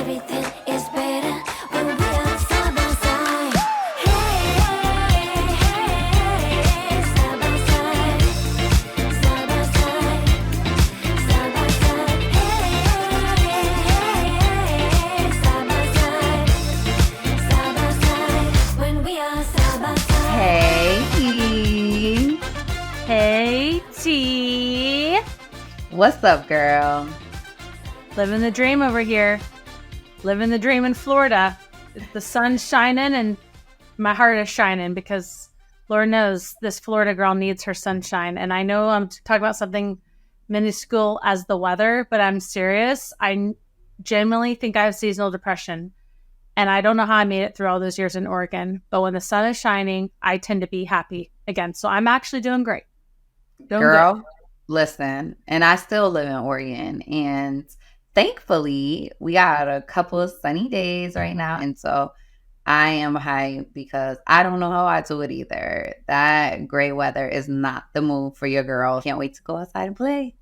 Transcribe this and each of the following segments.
everything is better when we are side by side. Hey, side by side, side by side, side by side. Hey, side by side, when we are side by side. Hey. Hey, T. What's up, girl? Living the dream over here. Living the dream in Florida. The sun's shining and my heart is shining because Lord knows this Florida girl needs her sunshine. And I know I'm talking about something minuscule as the weather, but I'm serious. I genuinely think I have seasonal depression. And I don't know how I made it through all those years in Oregon. But when the sun is shining, I tend to be happy again. So I'm actually doing great. Girl, listen, and I still live in Oregon, and thankfully we got a couple of sunny days right now, and so I am hyped because I don't know how I do it either. That gray weather is not the move for your girl. Can't wait to go outside and play.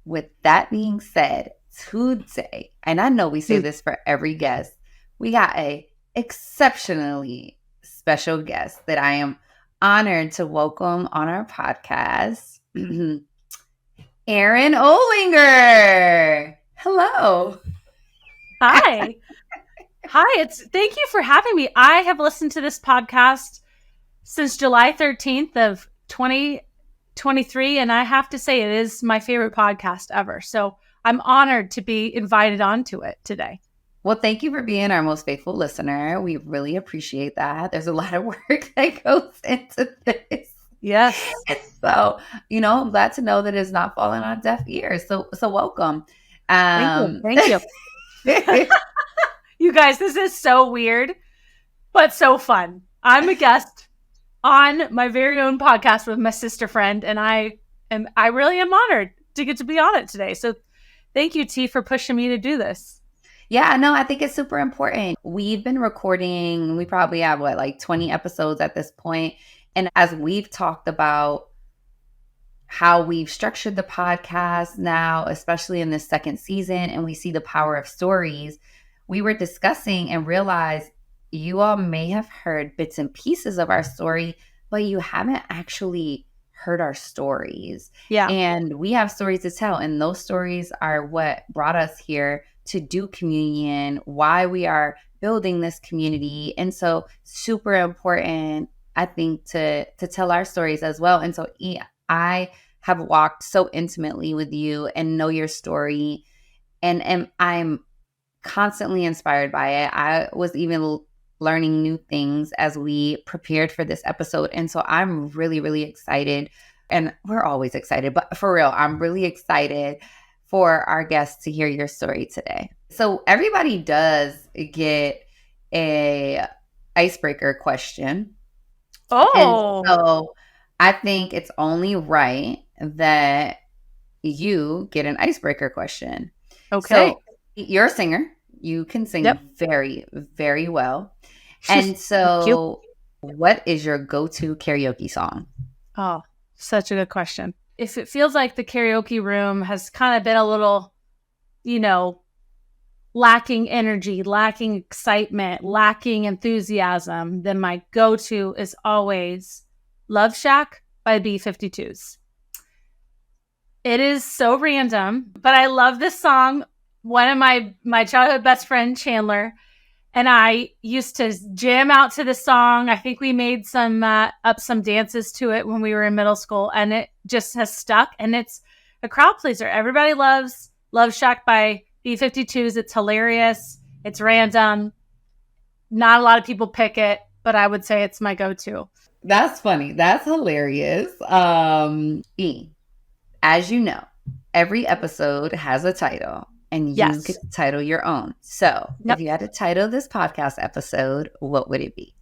With that being said, today, and I know we say this for every guest, we got a exceptionally special guest that I am honored to welcome on our podcast, Erin Olinger. Hello. Hi. Hi. Thank you for having me. I have listened to this podcast since July 13th of 2023, and I have to say it is my favorite podcast ever. So I'm honored to be invited onto it today. Well, thank you for being our most faithful listener. We really appreciate that. There's a lot of work that goes into this. Yes. So, I'm glad to know that it's not falling on deaf ears. So welcome. Thank you. You guys, this is so weird, but so fun. I'm a guest on my very own podcast with my sister friend, and I really am honored to get to be on it today. So thank you, T, for pushing me to do this. Yeah, no, I think it's super important. We've been recording, we probably have 20 episodes at this point. And as we've talked about how we've structured the podcast now, especially in this second season, and we see the power of stories, we were discussing and realized you all may have heard bits and pieces of our story, but you haven't actually heard our stories. Yeah. And we have stories to tell. And those stories are what brought us here to do communion, why we are building this community. And so super important, I think, to tell our stories as well. And so I have walked so intimately with you and know your story. And I'm constantly inspired by it. I was even learning new things as we prepared for this episode. And so I'm really, really excited. And we're always excited, but for real, I'm really excited for our guests to hear your story today. So everybody does get a icebreaker question. Oh. And so I think it's only right that you get an icebreaker question. Okay. So you're a singer. You can sing very, very well. And Thank you. so what is your go-to karaoke song? Oh, such a good question. If it feels like the karaoke room has kind of been a little, lacking energy, lacking excitement, lacking enthusiasm, then my go-to is always Love Shack by B-52s. It is so random, but I love this song. One of my childhood best friend, Chandler, and I used to jam out to this song. I think we made some dances to it when we were in middle school, and it just has stuck. And it's a crowd pleaser. Everybody loves Love Shack by B-52s. It's hilarious. It's random. Not a lot of people pick it, but I would say it's my go-to. That's funny. That's hilarious. As you know, every episode has a title. And you get to title your own. So if you had to title this podcast episode, what would it be?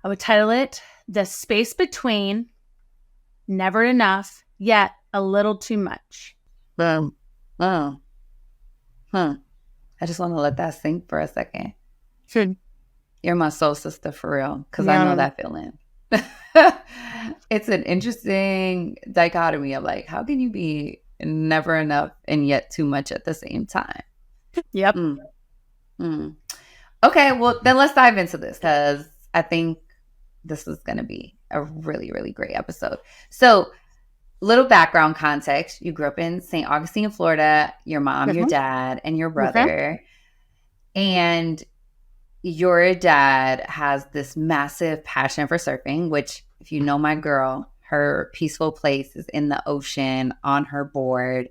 I would title it The Space Between, Never Enough, Yet a Little Too Much. I just want to let that sink for a second. Sure. You're my soul sister for real, because I know that feeling. It's an interesting dichotomy of how can you be Never enough and yet too much at the same time. Yep. Okay, well, then let's dive into this because I think this is going to be a really, really great episode. So, little background context. You grew up in St. Augustine, Florida, your mom, your dad, and your brother. And your dad has this massive passion for surfing, which, if you know my girl, her peaceful place is in the ocean on her board.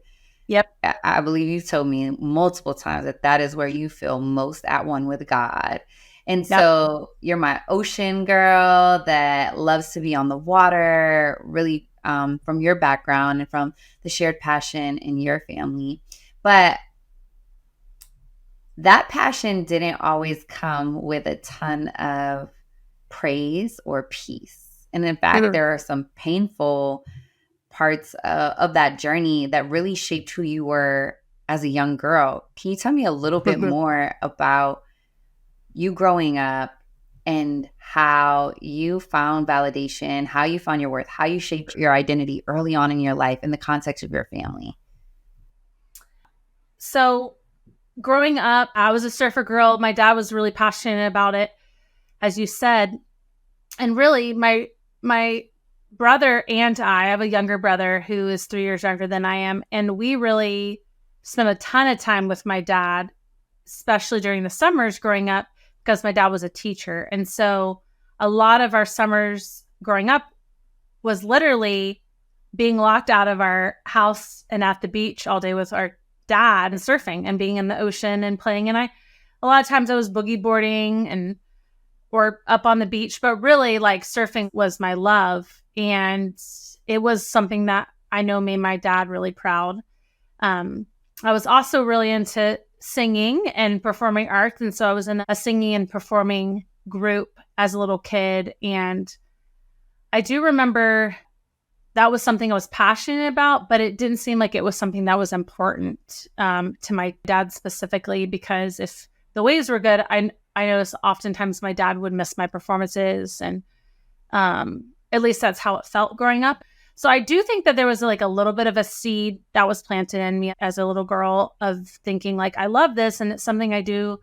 Yep. I believe you've told me multiple times that is where you feel most at one with God. And so you're my ocean girl that loves to be on the water, really from your background and from the shared passion in your family. But that passion didn't always come with a ton of praise or peace. And in fact, there are some painful parts of that journey that really shaped who you were as a young girl. Can you tell me a little bit more about you growing up and how you found validation, how you found your worth, how you shaped your identity early on in your life in the context of your family? So growing up, I was a surfer girl. My dad was really passionate about it, as you said. And really, my brother and I have a younger brother who is 3 years younger than I am. And we really spent a ton of time with my dad, especially during the summers growing up, because my dad was a teacher. And so a lot of our summers growing up was literally being locked out of our house and at the beach all day with our dad and surfing and being in the ocean and playing. And a lot of times I was boogie boarding or up on the beach, but really like surfing was my love. And it was something that I know made my dad really proud. I was also really into singing and performing arts. And so I was in a singing and performing group as a little kid. And I do remember that was something I was passionate about, but it didn't seem like it was something that was important to my dad specifically, because if the waves were good, I noticed oftentimes my dad would miss my performances. And at least that's how it felt growing up. So I do think that there was like a little bit of a seed that was planted in me as a little girl of thinking like, I love this. And it's something I do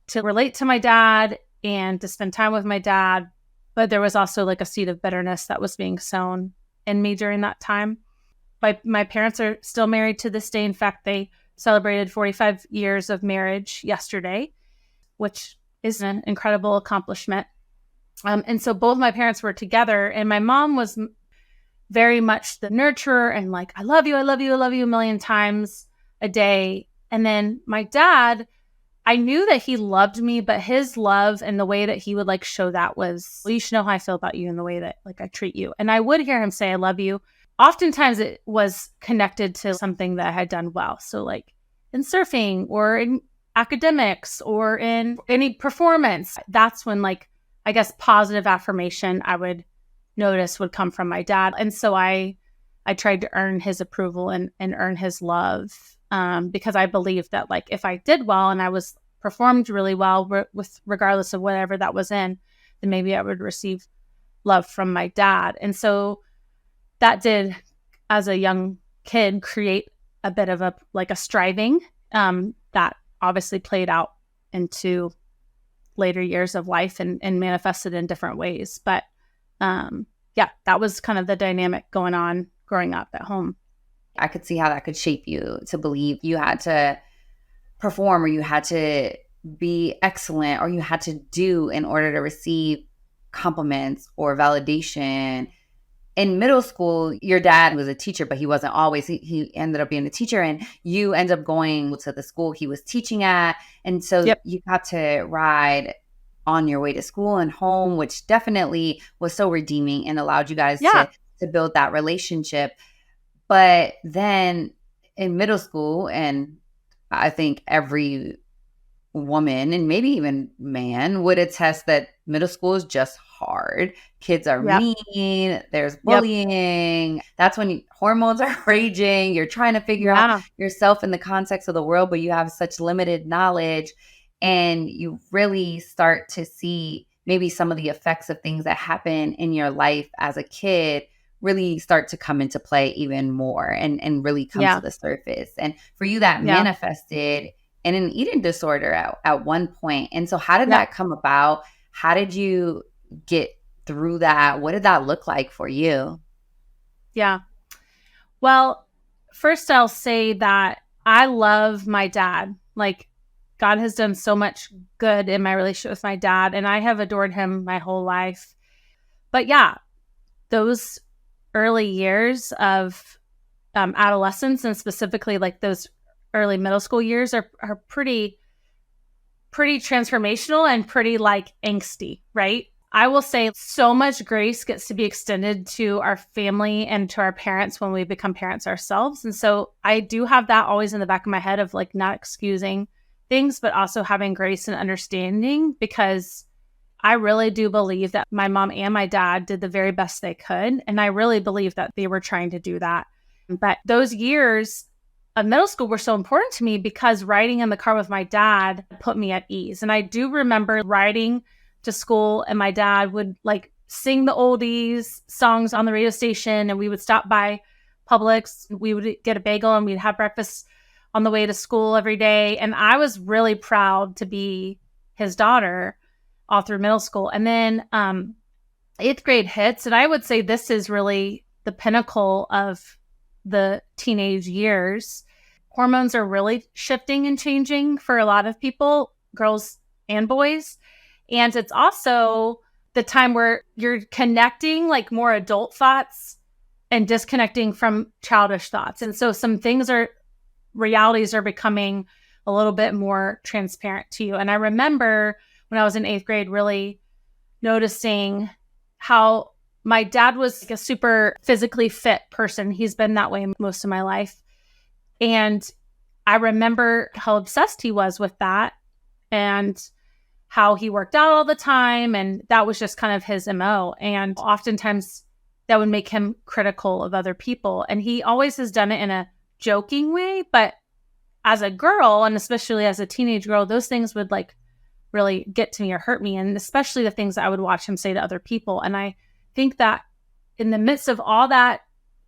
to relate to my dad and to spend time with my dad. But there was also like a seed of bitterness that was being sown in me during that time. My parents are still married to this day. In fact, they celebrated 45 years of marriage yesterday, which is an incredible accomplishment. And so both my parents were together, and my mom was very much the nurturer and like, I love you, I love you, I love you a million times a day. And then my dad, I knew that he loved me, but his love and the way that he would like show that was, well, you should know how I feel about you and the way that like I treat you. And I would hear him say, I love you. Oftentimes it was connected to something that I had done well. So like in surfing or in academics or in any performance, that's when like, I guess positive affirmation I would notice would come from my dad. And so I tried to earn his approval and earn his love because I believed that like if I did well and I was performed really well with regardless of whatever that was in, then maybe I would receive love from my dad. And so that did, as a young kid, create a bit of a striving that obviously played out into later years of life and manifested in different ways. But yeah, that was kind of the dynamic going on growing up at home. I could see how that could shape you to believe you had to perform or you had to be excellent or you had to do in order to receive compliments or validation. In middle school, your dad was a teacher, but he wasn't always. He ended up being a teacher, and you end up going to the school he was teaching at. And so you got to ride on your way to school and home, which definitely was so redeeming and allowed you guys to build that relationship. But then in middle school, and I think every woman and maybe even man would attest that middle school is just hard. Kids are mean. There's bullying. That's when hormones are raging. You're trying to figure out yourself in the context of the world, but you have such limited knowledge, and you really start to see maybe some of the effects of things that happen in your life as a kid really start to come into play even more and really come Yeah. to the surface. And for you, that Yeah. manifested in an eating disorder at one point. And so how did Yeah. that come about? How did you get through that? What did that look like for you? Yeah. Well, first I'll say that I love my dad. Like, God has done so much good in my relationship with my dad, and I have adored him my whole life. But yeah, those early years of adolescence, and specifically like those early middle school years, are pretty transformational and pretty like angsty, right? I will say so much grace gets to be extended to our family and to our parents when we become parents ourselves. And so I do have that always in the back of my head of like not excusing things, but also having grace and understanding, because I really do believe that my mom and my dad did the very best they could. And I really believe that they were trying to do that. But those years of middle school were so important to me because riding in the car with my dad put me at ease. And I do remember riding to school and my dad would like sing the oldies songs on the radio station, and we would stop by Publix. We would get a bagel and we'd have breakfast on the way to school every day. And I was really proud to be his daughter all through middle school. And then 8th grade hits, and I would say this is really the pinnacle of the teenage years. Hormones are really shifting and changing for a lot of people, girls and boys. And it's also the time where you're connecting like more adult thoughts and disconnecting from childish thoughts. And so some realities are becoming a little bit more transparent to you. And I remember when I was in 8th grade really noticing how my dad was like a super physically fit person. He's been that way most of my life. And I remember how obsessed he was with that and how he worked out all the time. And that was just kind of his MO. And oftentimes that would make him critical of other people. And he always has done it in a joking way. But as a girl, and especially as a teenage girl, those things would like really get to me or hurt me. And especially the things that I would watch him say to other people. And I think that in the midst of all that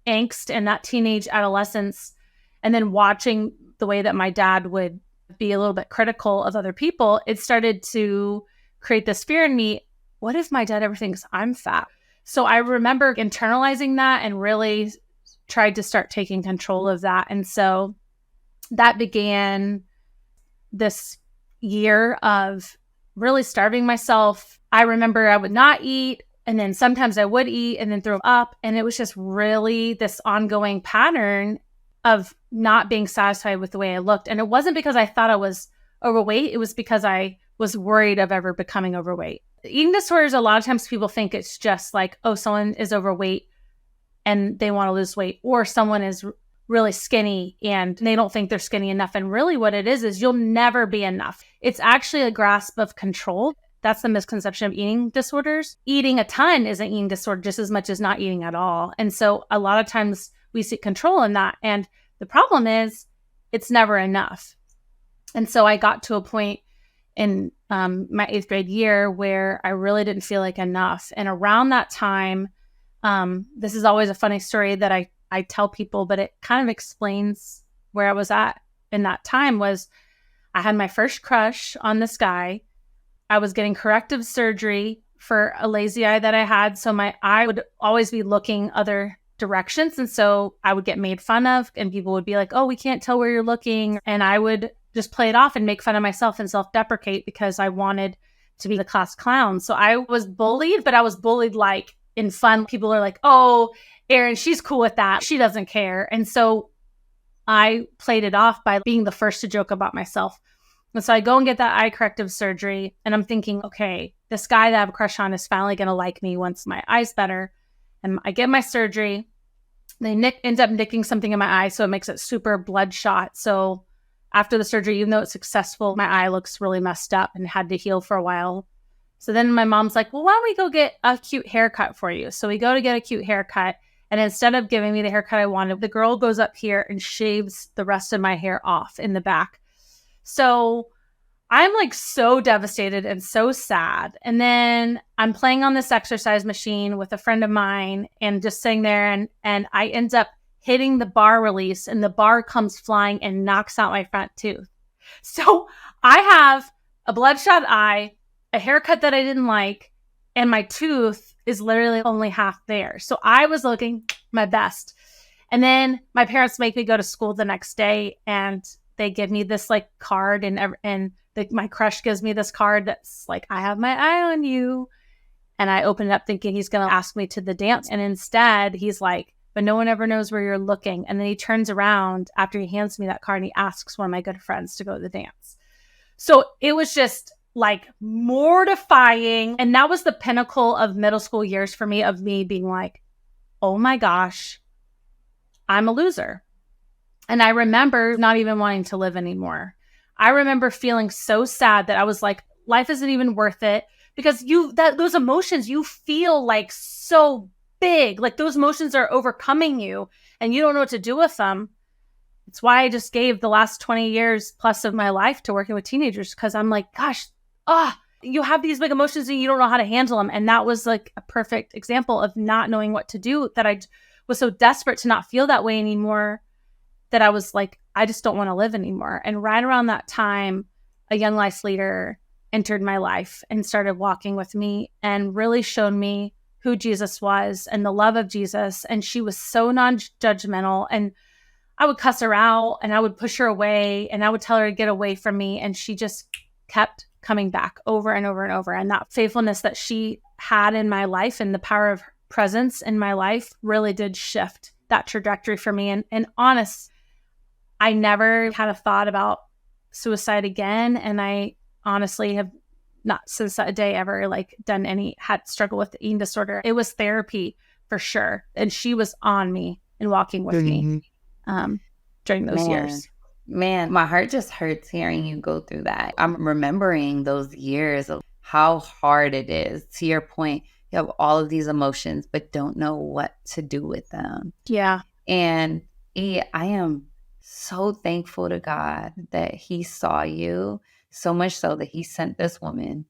angst and that teenage adolescence, and then watching the way that my dad would be a little bit critical of other people, it started to create this fear in me. What if my dad ever thinks I'm fat? So I remember internalizing that and really tried to start taking control of that. And so that began this year of really starving myself. I remember I would not eat, and then sometimes I would eat and then throw up. And it was just really this ongoing pattern of not being satisfied with the way I looked. And it wasn't because I thought I was overweight. It was because I was worried of ever becoming overweight. Eating disorders, a lot of times people think it's just like, oh, someone is overweight and they want to lose weight, or someone is really skinny and they don't think they're skinny enough. And really what it is you'll never be enough. It's actually a grasp of control. That's the misconception of eating disorders. Eating a ton is an eating disorder just as much as not eating at all. And so a lot of times we seek control in that. And the problem is it's never enough. And so I got to a point in my 8th grade year where I really didn't feel like enough. And around that time, this is always a funny story that I tell people, but it kind of explains where I was at in that time. Was I had my first crush on this guy. I was getting corrective surgery for a lazy eye that I had. So my eye would always be looking other directions. And so I would get made fun of, and people would be like, oh, we can't tell where you're looking. And I would just play it off and make fun of myself and self-deprecate because I wanted to be the class clown. So I was bullied, but I was bullied like in fun. People are like, oh, Erin, she's cool with that. She doesn't care. And so I played it off by being the first to joke about myself. And so I go and get that eye corrective surgery, and I'm thinking, okay, this guy that I have a crush on is finally going to like me once my eye's better. And I get my surgery. They end up nicking something in my eye, so it makes it super bloodshot. So after the surgery, even though it's successful, my eye looks really messed up and had to heal for a while. So then my mom's like, well, why don't we go get a cute haircut for you? So we go to get a cute haircut. And instead of giving me the haircut I wanted, the girl goes up here and shaves the rest of my hair off in the back. So I'm like so devastated and so sad. And then I'm playing on this exercise machine with a friend of mine and just sitting there, and I end up hitting the bar release, and the bar comes flying and knocks out my front tooth. So I have a bloodshot eye, a haircut that I didn't like, and my tooth is literally only half there. So I was looking my best. And then my parents make me go to school the next day, and they give me this like card, and my crush gives me this card that's like, I have my eye on you. And I open it up thinking he's going to ask me to the dance. And instead he's like, but no one ever knows where you're looking. And then he turns around after he hands me that card and he asks one of my good friends to go to the dance. So it was just like mortifying. And that was the pinnacle of middle school years for me, of me being like, oh my gosh, I'm a loser. And I remember not even wanting to live anymore. I remember feeling so sad that I was like, life isn't even worth it, because those emotions you feel like so big, like those emotions are overcoming you and you don't know what to do with them. It's why I just gave the last 20 years plus of my life to working with teenagers, because I'm like, gosh, you have these big emotions and you don't know how to handle them. And that was like a perfect example of not knowing what to do, that I was so desperate to not feel that way anymore, that I was like, I just don't want to live anymore. And right around that time, a young life leader entered my life and started walking with me and really showed me who Jesus was and the love of Jesus. And she was so non-judgmental, and I would cuss her out and I would push her away and I would tell her to get away from me. And she just kept coming back over and over and over. And that faithfulness that she had in my life and the power of her presence in my life really did shift that trajectory for me. And honest, I never had a thought about suicide again. And I honestly have not since that day ever had struggle with the eating disorder. It was therapy for sure. And she was on me and walking with me during those years. Man, my heart just hurts hearing you go through that. I'm remembering those years of how hard it is. To your point, you have all of these emotions, but don't know what to do with them. Yeah. And I am so thankful to God that he saw you, so much so that he sent this woman,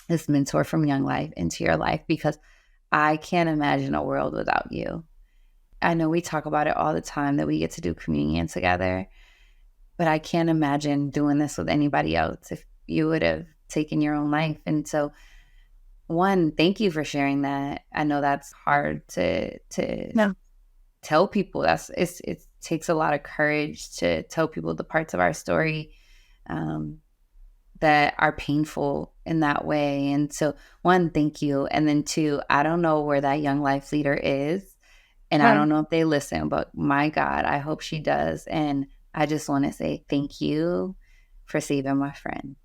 this mentor from Young Life, into your life, because I can't imagine a world without you. I know we talk about it all the time that we get to do communion together, but I can't imagine doing this with anybody else if you would have taken your own life. And so, one, thank you for sharing that. I know that's hard to tell people. It takes a lot of courage to tell people the parts of our story that are painful in that way. And so, one, thank you. And then two, I don't know where that Young Life leader is. And I don't know if they listen, but my God, I hope she does. And I just want to say thank you for saving my friend.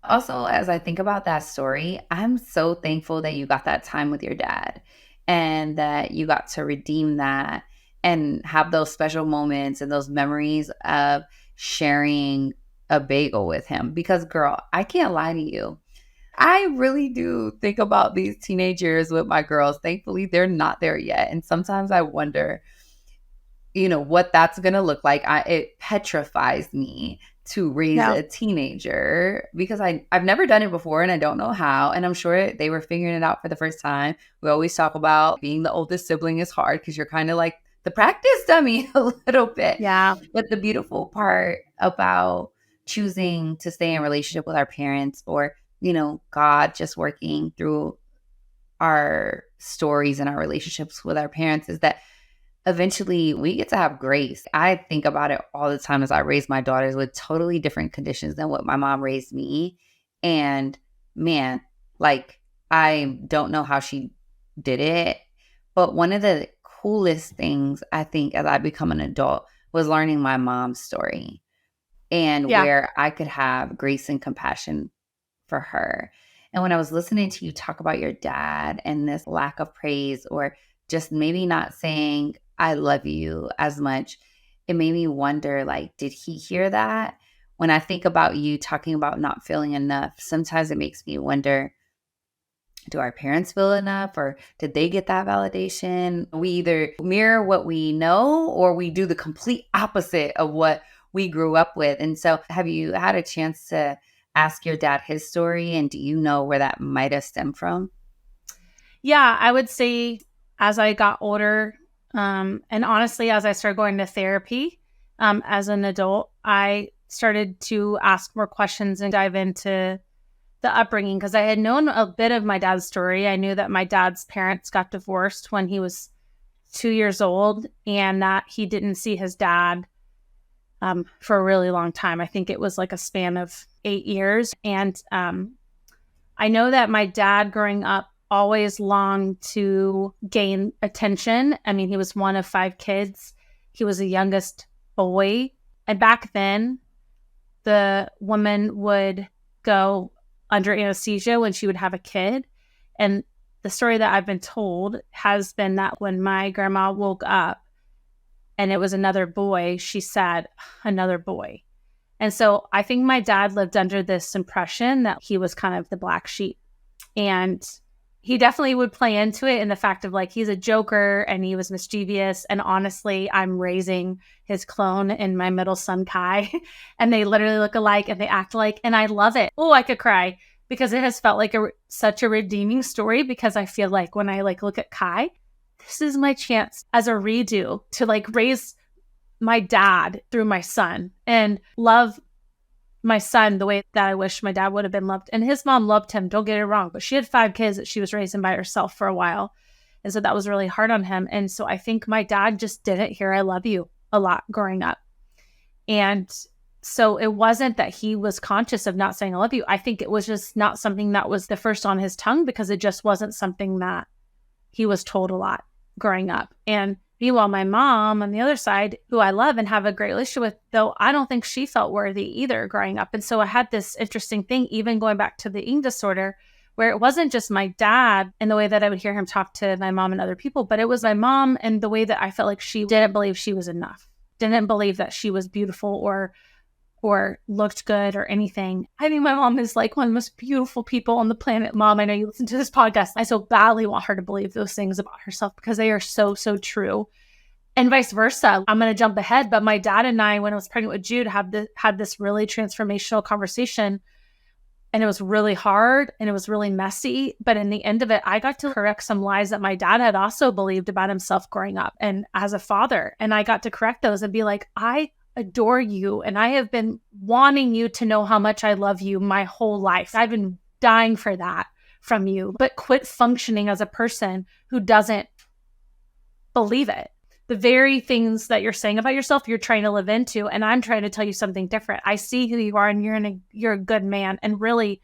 Also, as I think about that story, I'm so thankful that you got that time with your dad and that you got to redeem that and have those special moments and those memories of sharing a bagel with him. Because, girl, I can't lie to you. I really do think about these teenagers with my girls. Thankfully, they're not there yet. And sometimes I wonder, what that's going to look like. It petrifies me to raise a teenager, because I've never done it before and I don't know how. And I'm sure they were figuring it out for the first time. We always talk about being the oldest sibling is hard because you're kind of like the practice dummy a little bit. Yeah. But the beautiful part about choosing to stay in relationship with our parents, or God just working through our stories and our relationships with our parents, is that eventually we get to have grace. I think about it all the time as I raise my daughters with totally different conditions than what my mom raised me. And man, I don't know how she did it. But one of the coolest things I think as I become an adult was learning my mom's story, and where I could have grace and compassion for her. And when I was listening to you talk about your dad and this lack of praise, or just maybe not saying I love you as much, it made me wonder, did he hear that? When I think about you talking about not feeling enough, sometimes it makes me wonder, do our parents feel enough, or did they get that validation? We either mirror what we know or we do the complete opposite of what we grew up with. And so have you had a chance to ask your dad his story? And do you know where that might have stemmed from? Yeah, I would say as I got older, and honestly, as I started going to therapy as an adult, I started to ask more questions and dive into the upbringing because I had known a bit of my dad's story. I knew that my dad's parents got divorced when he was 2 years old and that he didn't see his dad for a really long time. I think it was like a span of 8 years. And I know that my dad growing up always longed to gain attention. I mean, he was one of 5 kids. He was the youngest boy. And back then, the woman would go under anesthesia when she would have a kid. And the story that I've been told has been that when my grandma woke up and it was another boy, she said, another boy. And so I think my dad lived under this impression that he was kind of the black sheep. And he definitely would play into it in the fact of like, he's a joker and he was mischievous. And honestly, I'm raising his clone in my middle son, Kai, and they literally look alike and they act alike. And I love it. Oh, I could cry because it has felt like such a redeeming story because I feel like when I like look at Kai, this is my chance as a redo to like raise my dad through my son and love my son the way that I wish my dad would have been loved. And his mom loved him, don't get it wrong, but she had 5 kids that she was raising by herself for a while. And so that was really hard on him. And so I think my dad just didn't hear I love you a lot growing up. And so it wasn't that he was conscious of not saying I love you. I think it was just not something that was the first on his tongue because it just wasn't something that he was told a lot growing up. And meanwhile, my mom on the other side, who I love and have a great relationship with, though I don't think she felt worthy either growing up. And so I had this interesting thing, even going back to the eating disorder, where it wasn't just my dad and the way that I would hear him talk to my mom and other people, but it was my mom and the way that I felt like she didn't believe she was enough, didn't believe that she was beautiful or looked good or anything. I think my mom is like one of the most beautiful people on the planet. Mom, I know you listen to this podcast. I so badly want her to believe those things about herself because they are so, so true. And vice versa. I'm going to jump ahead, but my dad and I, when I was pregnant with Jude, had this really transformational conversation. And it was really hard and it was really messy. But in the end of it, I got to correct some lies that my dad had also believed about himself growing up and as a father. And I got to correct those and be like, I adore you. And I have been wanting you to know how much I love you my whole life. I've been dying for that from you, but quit functioning as a person who doesn't believe it. The very things that you're saying about yourself, you're trying to live into. And I'm trying to tell you something different. I see who you are and you're a good man. And really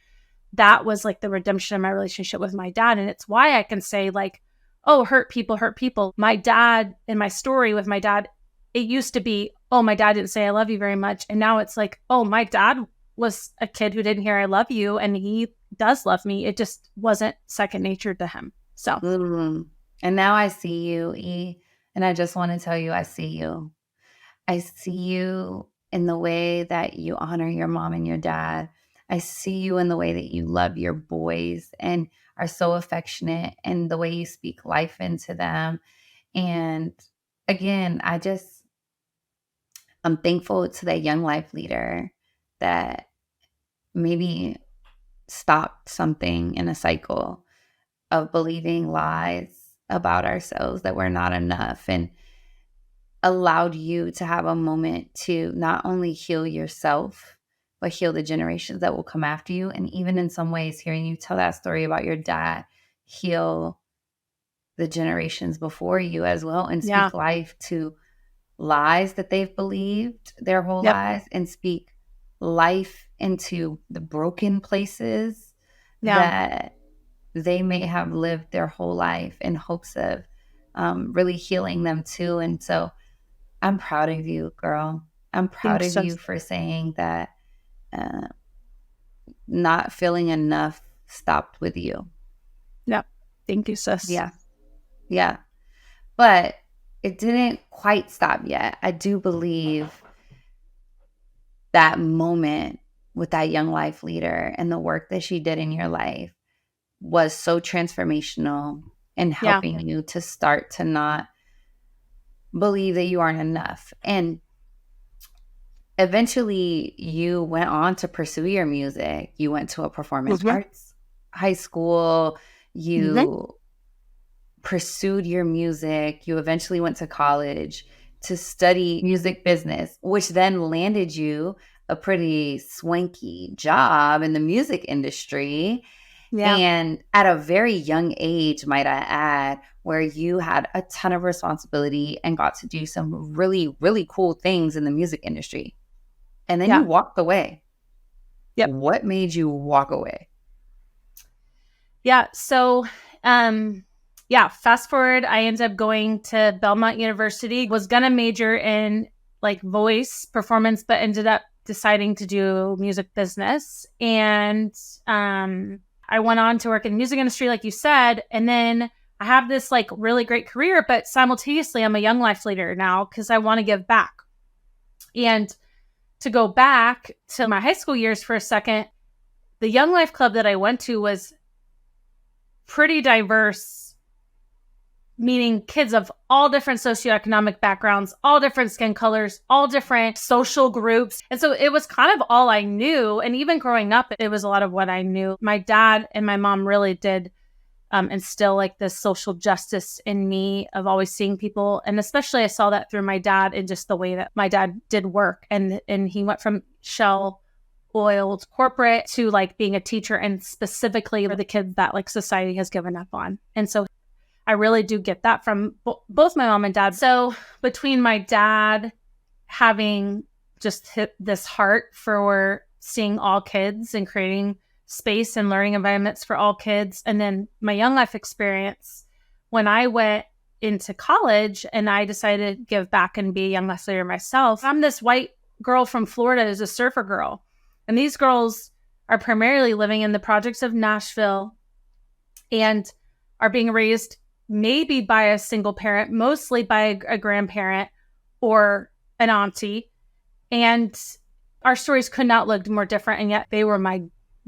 that was like the redemption of my relationship with my dad. And it's why I can say like, oh, hurt people, hurt people. My dad, in my story with my dad, it used to be, oh, my dad didn't say I love you very much. And now it's like, oh, my dad was a kid who didn't hear I love you. And he does love me. It just wasn't second nature to him. So. Mm-hmm. And now I see you, E. And I just want to tell you, I see you. I see you in the way that you honor your mom and your dad. I see you in the way that you love your boys and are so affectionate and the way you speak life into them. And again, I'm thankful to that young life leader that maybe stopped something in a cycle of believing lies about ourselves that we're not enough and allowed you to have a moment to not only heal yourself, but heal the generations that will come after you. And even in some ways, hearing you tell that story about your dad, heal the generations before you as well and speak life to lies that they've believed their whole lives and speak life into the broken places that they may have lived their whole life in hopes of really healing them too. And so I'm proud of you, girl. I'm proud of you for saying that not feeling enough stopped with you. Yeah. Thank you, sis. Yeah. Yeah. But it didn't quite stop yet. I do believe that moment with that young life leader and the work that she did in your life was so transformational in helping you to start to not believe that you aren't enough. And eventually you went on to pursue your music. You went to a performance arts high school. You pursued your music. You eventually went to college to study music business, which then landed you a pretty swanky job in the music industry. Yeah. And at a very young age, might I add, where you had a ton of responsibility and got to do some really, really cool things in the music industry. And then Yeah. you walked away. Yep. What made you walk away? Yeah. So, fast forward, I ended up going to Belmont University, was going to major in like voice performance, but ended up deciding to do music business. And I went on to work in the music industry, like you said. And then I have this like really great career, but simultaneously I'm a young life leader now because I want to give back. And to go back to my high school years for a second, the Young Life Club that I went to was pretty diverse, meaning kids of all different socioeconomic backgrounds, all different skin colors, all different social groups. And so it was kind of all I knew. And even growing up, it was a lot of what I knew. My dad and my mom really did instill like this social justice in me of always seeing people. And especially I saw that through my dad and just the way that my dad did work. And he went from Shell oiled corporate to like being a teacher, and specifically for the kids that like society has given up on. And so I really do get that from both my mom and dad. So between my dad having just hit this heart for seeing all kids and creating space and learning environments for all kids, and then my young life experience when I went into college and I decided to give back and be a young life leader myself. I'm this white girl from Florida who's a surfer girl. And these girls are primarily living in the projects of Nashville and are being raised maybe by a single parent, mostly by a grandparent or an auntie. And our stories could not look more different. And yet they were my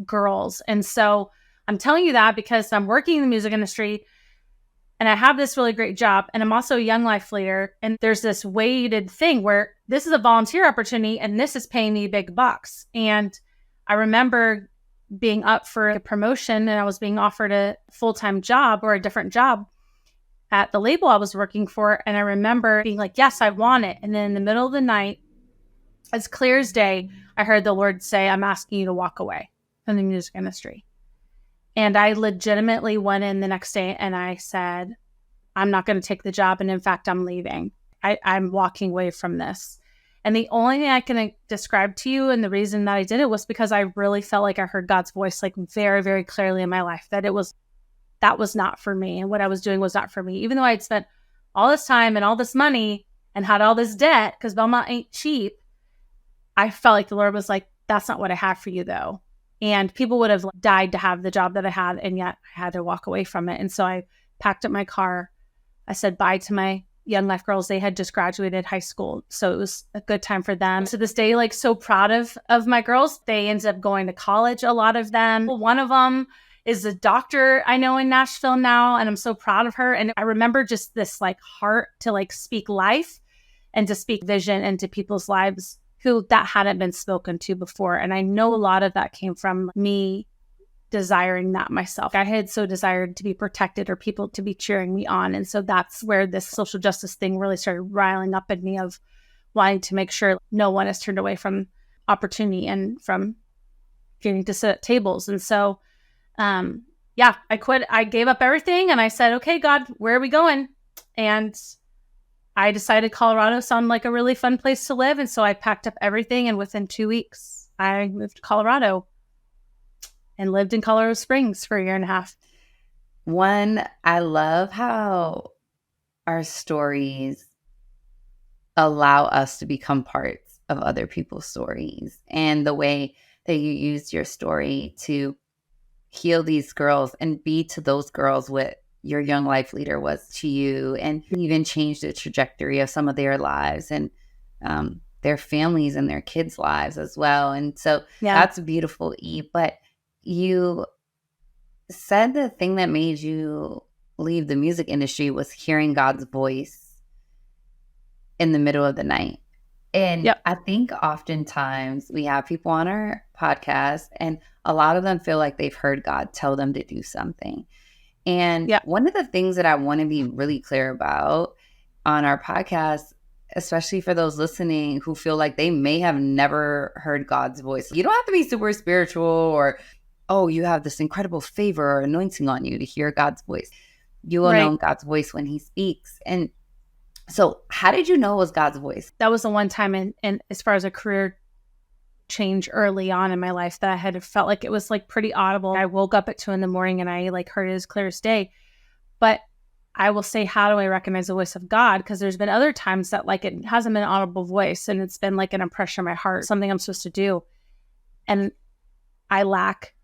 girls. And so I'm telling you that because I'm working in the music industry and I have this really great job. And I'm also a young life leader. And there's this weighted thing where this is a volunteer opportunity and this is paying me big bucks. And I remember being up for a promotion and I was being offered a full-time job or a different job at the label I was working for. And I remember being like, yes, I want it. And then in the middle of the night, as clear as day, I heard the Lord say, I'm asking you to walk away from the music industry. And I legitimately went in the next day and I said, I'm not going to take the job. And in fact, I'm leaving. I'm walking away from this. And the only thing I can describe to you and the reason that I did it was because I really felt like I heard God's voice like very, very clearly in my life that that was not for me. And what I was doing was not for me. Even though I had spent all this time and all this money and had all this debt, because Belmont ain't cheap, I felt like the Lord was like, that's not what I have for you though. And people would have died to have the job that I had, and yet I had to walk away from it. And so I packed up my car. I said bye to my young life girls. They had just graduated high school, so it was a good time for them. To this day, like so proud of my girls. They ended up going to college, a lot of them. One of them is a doctor I know in Nashville now, and I'm so proud of her. And I remember just this like heart to like speak life and to speak vision into people's lives who that hadn't been spoken to before. And I know a lot of that came from me desiring that myself. I had so desired to be protected or people to be cheering me on. And so that's where this social justice thing really started riling up in me of wanting to make sure no one is turned away from opportunity and from getting to sit at tables. And so, I quit. I gave up everything and I said, okay, God, where are we going? And I decided Colorado sounded like a really fun place to live. And so I packed up everything. And within 2 weeks, I moved to Colorado and lived in Colorado Springs for a year and a half. One, I love how our stories allow us to become parts of other people's stories, and the way that you used your story to heal these girls and be to those girls what your young life leader was to you, and even change the trajectory of some of their lives and their families and their kids' lives as well. And so that's beautiful, E. But you said the thing that made you leave the music industry was hearing God's voice in the middle of the night. And Yep. I think oftentimes we have people on our podcast, and a lot of them feel like they've heard God tell them to do something. And Yep. one of the things that I want to be really clear about on our podcast, especially for those listening who feel like they may have never heard God's voice, you don't have to be super spiritual or, oh, you have this incredible favor or anointing on you to hear God's voice. You will know Right. God's voice when he speaks. And so how did you know it was God's voice? That was the one time in as far as a career change early on in my life that I had felt like it was like pretty audible. I woke up at 2 a.m. and I like heard it as clear as day. But I will say, how do I recognize the voice of God? Because there's been other times that like it hasn't been an audible voice and it's been like an impression in my heart, something I'm supposed to do. And I lack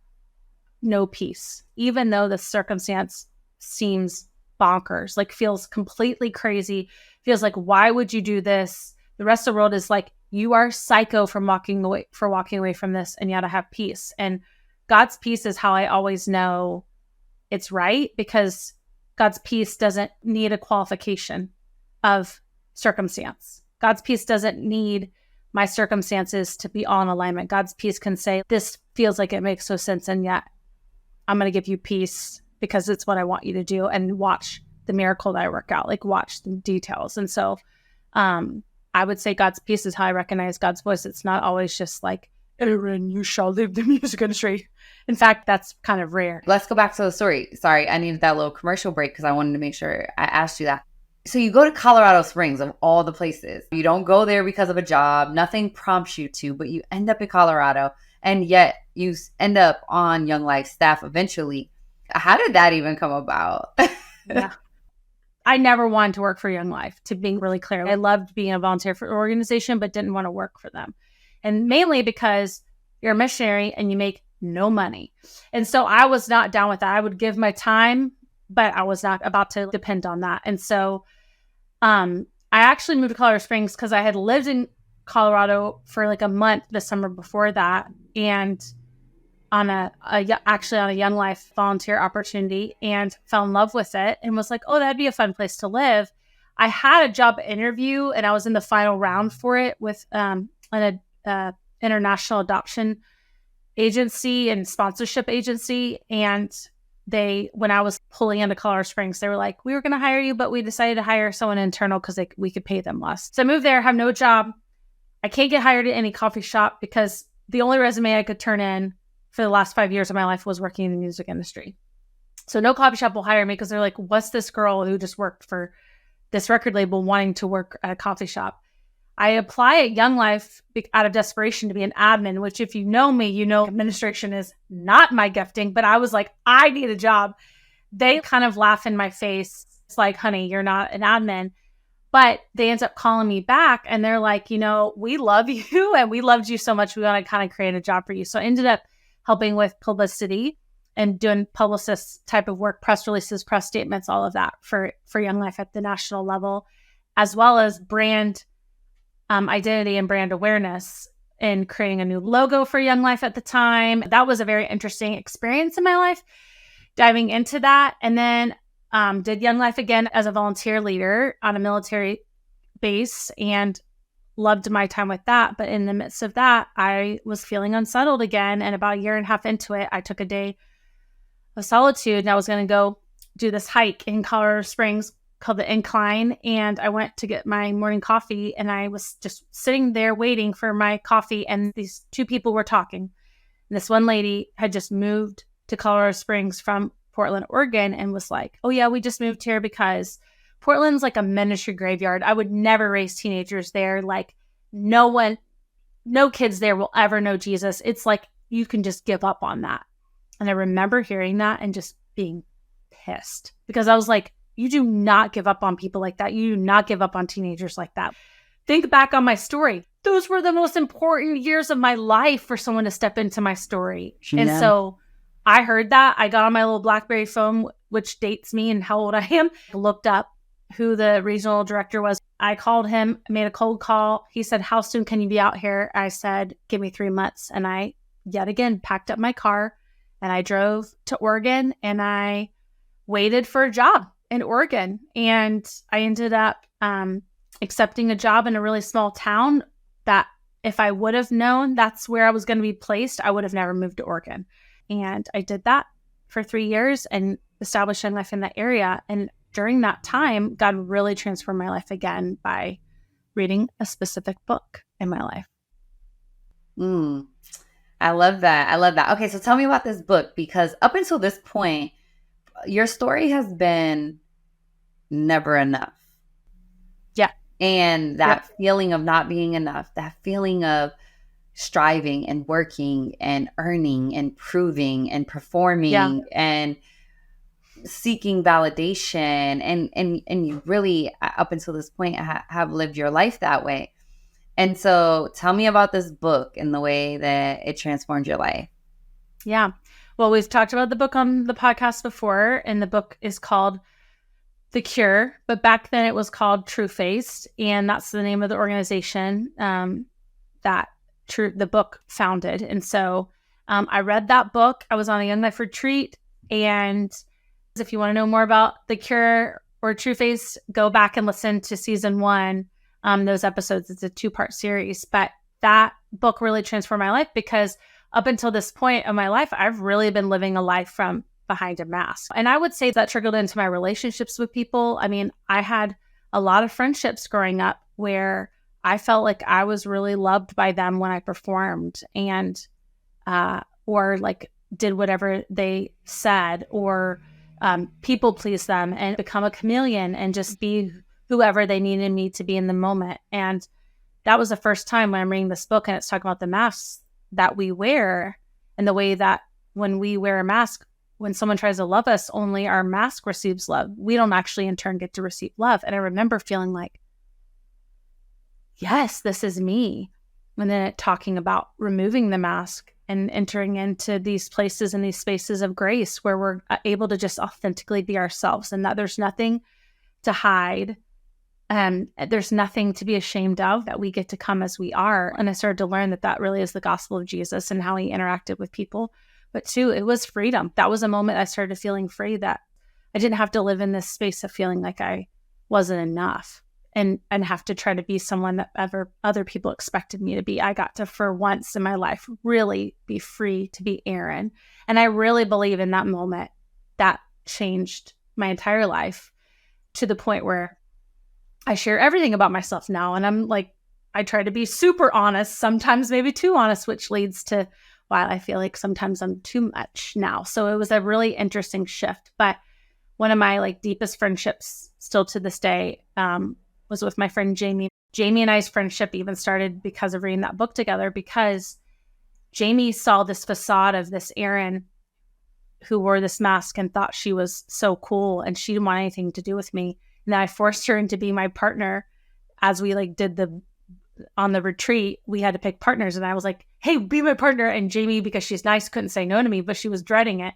no peace, even though the circumstance seems bonkers, like feels completely crazy, feels like, why would you do this? The rest of the world is like, you are psycho from walking away from this, and yet I have peace. And God's peace is how I always know it's right, because God's peace doesn't need a qualification of circumstance. God's peace doesn't need my circumstances to be all in alignment. God's peace can say, this feels like it makes no sense, and yet I'm going to give you peace because it's what I want you to do, and watch the miracle that I work out, like watch the details. And so I would say God's peace is how I recognize God's voice. It's not always just like, Erin, you shall leave the music industry. In fact, that's kind of rare. Let's go back to the story. Sorry, I needed that little commercial break because I wanted to make sure I asked you that. So you go to Colorado Springs, of all the places. You don't go there because of a job. Nothing prompts you to, but you end up in Colorado, and yet you end up on Young Life staff eventually. How did that even come about? Yeah. I never wanted to work for Young Life, to be really clear. I loved being a volunteer for an organization, but didn't want to work for them. And mainly because you're a missionary and you make no money. And so I was not down with that. I would give my time, but I was not about to depend on that. And so I actually moved to Colorado Springs because I had lived in Colorado for like a month the summer before that, and on actually on a Young Life volunteer opportunity, and fell in love with it and was like, oh, that'd be a fun place to live. I had a job interview and I was in the final round for it with an international adoption agency and sponsorship agency. And when I was pulling into Colorado Springs, they were like, we were going to hire you, but we decided to hire someone internal because we could pay them less. So I moved there, have no job. I can't get hired at any coffee shop because the only resume I could turn in for the last 5 years of my life was working in the music industry. So no coffee shop will hire me because they're like, what's this girl who just worked for this record label wanting to work at a coffee shop? I apply at Young Life out of desperation to be an admin, which if you know me, you know administration is not my gifting, but I was like, I need a job. They kind of laugh in my face. It's like, honey, you're not an admin. But they end up calling me back and they're like, we love you and we loved you so much. We want to kind of create a job for you. So I ended up helping with publicity and doing publicist type of work, press releases, press statements, all of that for Young Life at the national level, as well as brand identity and brand awareness, and creating a new logo for Young Life at the time. That was a very interesting experience in my life, diving into that. And then did Young Life again as a volunteer leader on a military base, and loved my time with that. But in the midst of that, I was feeling unsettled again. And about a year and a half into it, I took a day of solitude and I was going to go do this hike in Colorado Springs called the Incline. And I went to get my morning coffee and I was just sitting there waiting for my coffee. And these two people were talking. And this one lady had just moved to Colorado Springs from Portland, Oregon, and was like, oh yeah, we just moved here because Portland's like a ministry graveyard. I would never raise teenagers there. Like no kids there will ever know Jesus. It's like, you can just give up on that. And I remember hearing that and just being pissed because I was like, you do not give up on people like that. You do not give up on teenagers like that. Think back on my story. Those were the most important years of my life for someone to step into my story. Yeah. And so I heard that. I got on my little BlackBerry phone, which dates me and how old I am. Looked up who the regional director was. I called him, made a cold call. He said, how soon can you be out here? I said, give me 3 months. And I, yet again, packed up my car and I drove to Oregon and I waited for a job in Oregon. And I ended up accepting a job in a really small town that if I would have known that's where I was going to be placed, I would have never moved to Oregon. And I did that for 3 years and established my life in that area. And during that time, God really transformed my life again by reading a specific book in my life. I love that. I love that. Okay, so tell me about this book, because up until this point, your story has been never enough. Yeah. And that feeling of not being enough, that feeling of striving and working and earning and proving and performing and seeking validation. And you really, up until this point, have lived your life that way. And so tell me about this book and the way that it transformed your life. Yeah. Well, we've talked about the book on the podcast before, and the book is called The Cure, but back then it was called True Faced, and that's the name of the organization that the book founded. And so I read that book. I was on a Young Life retreat, and if you want to know more about The Cure or True Faced, go back and listen to season 1. Those episodes. It's a 2-part series, but that book really transformed my life, because up until this point of my life, I've really been living a life from behind a mask. And I would say that trickled into my relationships with people. I mean, I had a lot of friendships growing up where I felt like I was really loved by them when I performed and, or like did whatever they said, or people please them and become a chameleon and just be whoever they needed me to be in the moment. And that was the first time when I'm reading this book, and it's talking about the masks that we wear, and the way that when we wear a mask, when someone tries to love us, only our mask receives love. We don't actually in turn get to receive love. And I remember feeling like, yes, this is me. And then talking about removing the mask and entering into these places and these spaces of grace where we're able to just authentically be ourselves, and that there's nothing to hide. There's nothing to be ashamed of, that we get to come as we are. And I started to learn that that really is the gospel of Jesus and how he interacted with people. But 2, it was freedom. That was a moment I started feeling free, that I didn't have to live in this space of feeling like I wasn't enough and have to try to be someone that other people expected me to be. I got to, for once in my life, really be free to be Erin. And I really believe in that moment that changed my entire life, to the point where I share everything about myself now. And I'm like, I try to be super honest, sometimes maybe too honest, which leads to why I feel like sometimes I'm too much now. So it was a really interesting shift. But one of my like deepest friendships still to this day was with my friend Jamie. Jamie and I's friendship even started because of reading that book together, because Jamie saw this facade of this Erin who wore this mask and thought she was so cool, and she didn't want anything to do with me. And then I forced her into being my partner. As we like did on the retreat, we had to pick partners, and I was like, hey, be my partner. And Jamie, because she's nice, couldn't say no to me, but she was dreading it.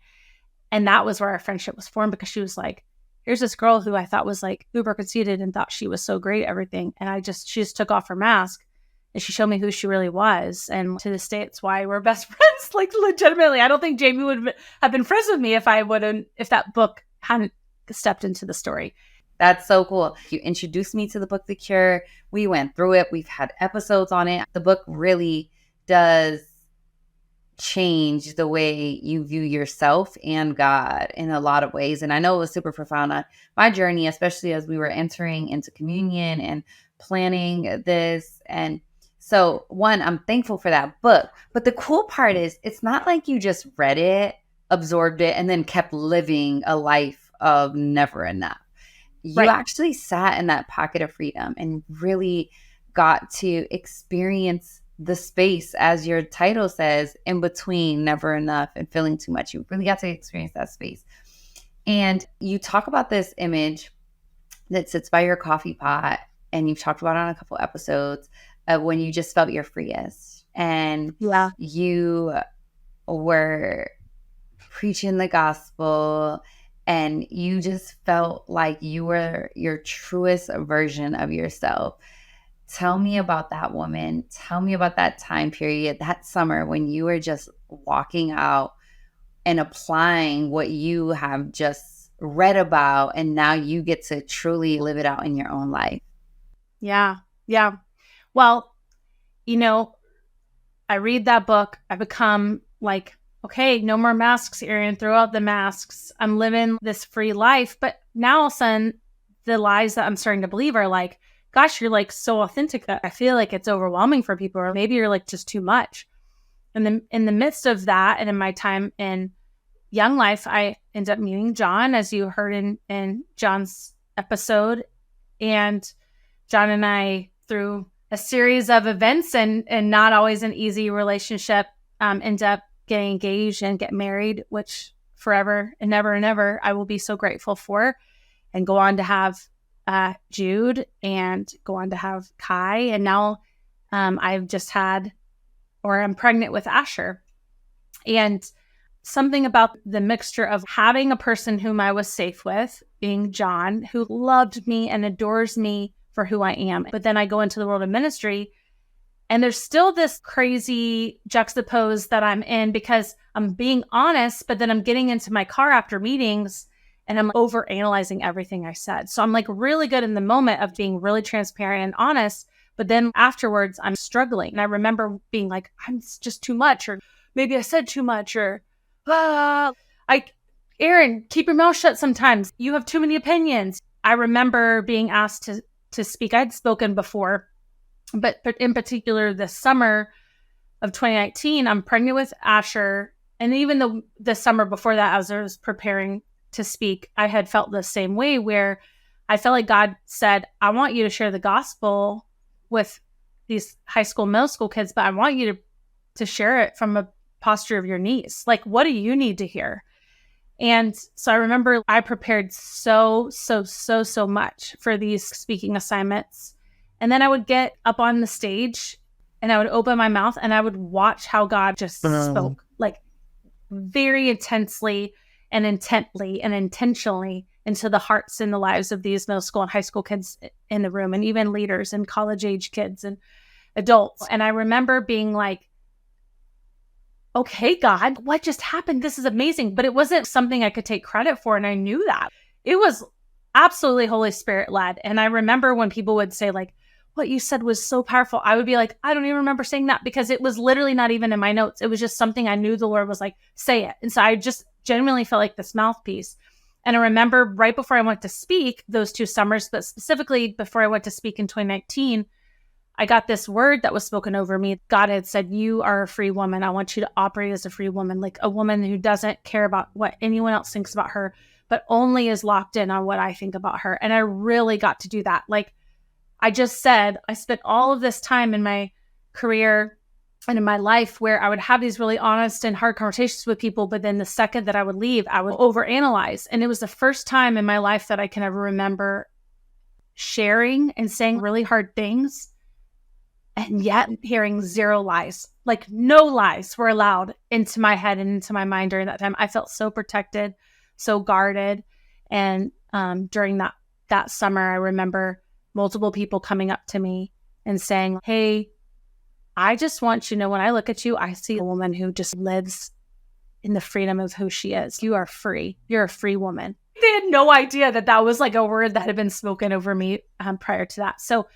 And that was where our friendship was formed, because she was like, here's this girl who I thought was like uber conceited and thought she was so great at everything. And she just took off her mask and she showed me who she really was. And to this day, it's why we're best friends. Like legitimately, I don't think Jamie would have been friends with me if that book hadn't stepped into the story. That's so cool. You introduced me to the book, The Cure. We went through it. We've had episodes on it. The book really does change the way you view yourself and God in a lot of ways. And I know it was super profound on my journey, especially as we were entering into communion and planning this. And so, one, I'm thankful for that book. But the cool part is, it's not like you just read it, absorbed it, and then kept living a life of never enough. You actually sat in that pocket of freedom and really got to experience the space, as your title says, in between never enough and feeling too much. You really got to experience that space. And you talk about this image that sits by your coffee pot, and you've talked about it on a couple episodes of when you just felt your freest. And you were preaching the gospel, and you just felt like you were your truest version of yourself. Tell me about that woman. Tell me about that time period, that summer when you were just walking out and applying what you have just read about, and now you get to truly live it out in your own life. Yeah. Well, I read that book. I become like, okay, no more masks, Erin, throw out the masks. I'm living this free life. But now all of a sudden, the lies that I'm starting to believe are like, gosh, you're like so authentic that I feel like it's overwhelming for people, or maybe you're like just too much. And then in the midst of that, and in my time in young life, I ended up meeting John, as you heard in John's episode. And John and I, through a series of events and not always an easy relationship, end up getting engaged and get married, which forever and never I will be so grateful for, and go on to have Jude and go on to have Kai. And now I've just had, or I'm pregnant with Asher. And something about the mixture of having a person whom I was safe with, being John, who loved me and adores me for who I am. But then I go into the world of ministry, and there's still this crazy juxtapose that I'm in, because I'm being honest, but then I'm getting into my car after meetings and I'm overanalyzing everything I said. So I'm like really good in the moment of being really transparent and honest, but then afterwards I'm struggling. And I remember being like, I'm just too much, or maybe I said too much, or Erin, keep your mouth shut sometimes. You have too many opinions. I remember being asked to speak. I'd spoken before, but in particular this summer of 2019, I'm pregnant with Asher. And even the summer before that, as I was preparing to speak, I had felt the same way, where I felt like God said, I want you to share the gospel with these high school, middle school kids, but I want you to share it from a posture of your knees. Like, what do you need to hear? And so I remember I prepared so much for these speaking assignments. And then I would get up on the stage and I would open my mouth and I would watch how God just spoke, like very intensely and intently and intentionally into the hearts and the lives of these middle school and high school kids in the room, and even leaders and college age kids and adults. And I remember being like, okay, God, what just happened? This is amazing. But it wasn't something I could take credit for. And I knew that. It was absolutely Holy Spirit led. And I remember when people would say like, what you said was so powerful, I would be like, I don't even remember saying that, because it was literally not even in my notes. It was just something I knew the Lord was like, say it. And so I just genuinely felt like this mouthpiece. And I remember right before I went to speak those 2 summers, but specifically before I went to speak in 2019, I got this word that was spoken over me. God had said, you are a free woman. I want you to operate as a free woman, like a woman who doesn't care about what anyone else thinks about her, but only is locked in on what I think about her. And I really got to do that. Like I just said, I spent all of this time in my career and in my life where I would have these really honest and hard conversations with people, but then the second that I would leave, I would overanalyze. And it was the first time in my life that I can ever remember sharing and saying really hard things, and yet hearing 0 lies. Like no lies were allowed into my head and into my mind during that time. I felt so protected, so guarded. And during that summer, I remember multiple people coming up to me and saying, hey, I just want you to know, when I look at you, I see a woman who just lives in the freedom of who she is. You are free. You're a free woman. They had no idea that was like a word that had been spoken over me prior to that. So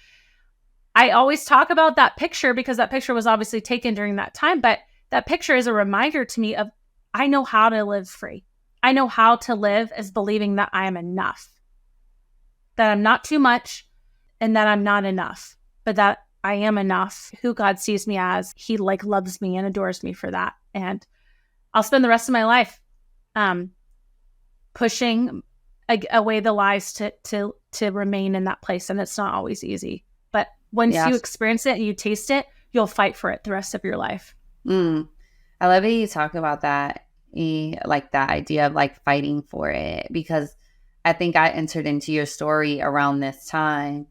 I always talk about that picture, because that picture was obviously taken during that time, but that picture is a reminder to me of, I know how to live free. I know how to live as believing that I am enough, that I'm not too much, and that I'm not enough, but that I am enough, who God sees me as. He like loves me and adores me for that. And I'll spend the rest of my life pushing away the lies to remain in that place. And it's not always easy, but once you experience it and you taste it, you'll fight for it the rest of your life. I love that you talk about that, like that idea of like fighting for it, because I think I entered into your story around this time,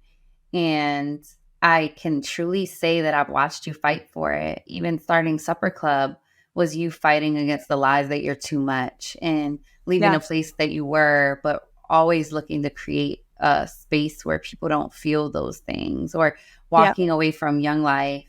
and I can truly say that I've watched you fight for it. Even starting Supper Club was you fighting against the lies that you're too much and leaving a place that you were, but always looking to create a space where people don't feel those things, or walking away from Young Life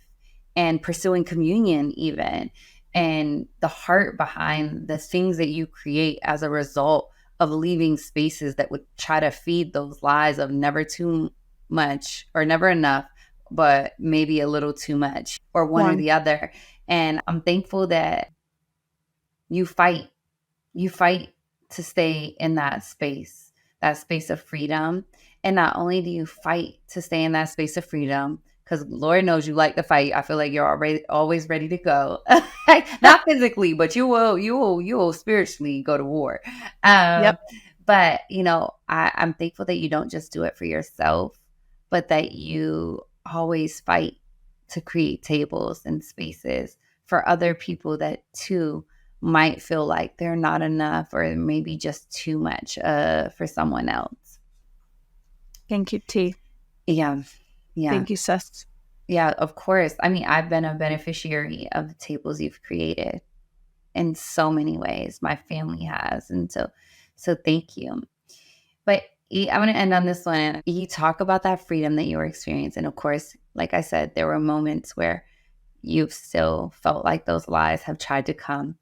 and pursuing communion even, and the heart behind the things that you create as a result of leaving spaces that would try to feed those lies of never too much or never enough, but maybe a little too much, or one or the other. And I'm thankful that you fight to stay in that space of freedom. And not only do you fight to stay in that space of freedom, because Lord knows you like to fight. I feel like you're always ready to go. Not physically, but you will spiritually go to war. But, I'm thankful that you don't just do it for yourself, but that you always fight to create tables and spaces for other people that too might feel like they're not enough, or maybe just too much for someone else. Thank you, T. Yeah. Thank you, sis. Yeah, of course. I mean, I've been a beneficiary of the tables you've created in so many ways. My family has. And so thank you. But I want to end on this one. You talk about that freedom that you were experiencing. Of course, like I said, there were moments where you've still felt like those lies have tried to come.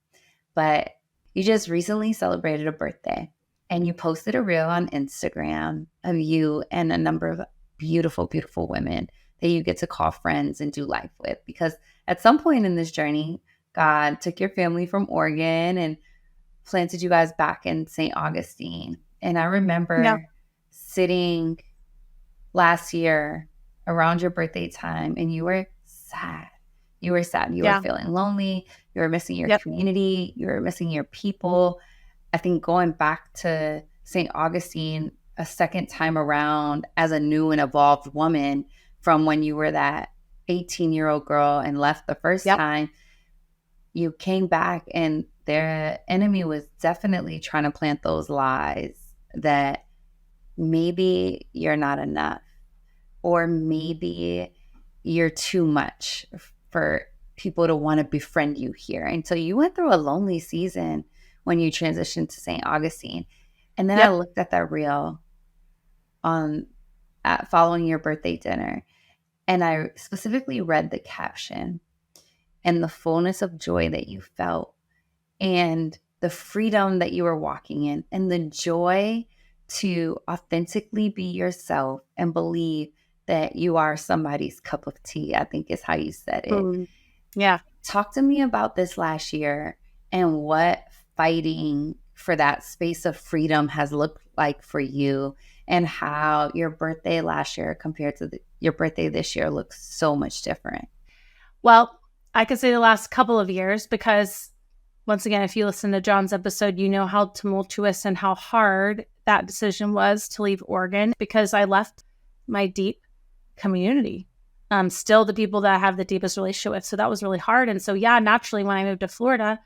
But you just recently celebrated a birthday, and you posted a reel on Instagram of you and a number of beautiful, beautiful women that you get to call friends and do life with. Because at some point in this journey, God took your family from Oregon and planted you guys back in St. Augustine. And I remember sitting last year around your birthday time, and you were sad. You were sad. You were feeling lonely. You were missing your community. You were missing your people. I think going back to St. Augustine a second time around as a new and evolved woman from when you were that 18-year-old girl and left the first time, you came back, and their enemy was definitely trying to plant those lies that maybe you're not enough, or maybe you're too much for people to want to befriend you here. And so you went through a lonely season when you transitioned to St. Augustine. And then I looked at that reel following your birthday dinner, and I specifically read the caption and the fullness of joy that you felt, and the freedom that you were walking in, and the joy to authentically be yourself and believe that you are somebody's cup of tea, I think is how you said it. Yeah. Talk to me about this last year and what fighting for that space of freedom has looked like for you, and how your birthday last year compared to your birthday this year looks so much different. Well, I could say the last couple of years, because once again, if you listen to John's episode, you know how tumultuous and how hard that decision was to leave Oregon, because I left my deep community, still the people that I have the deepest relationship with. So that was really hard. And so, naturally, when I moved to Florida,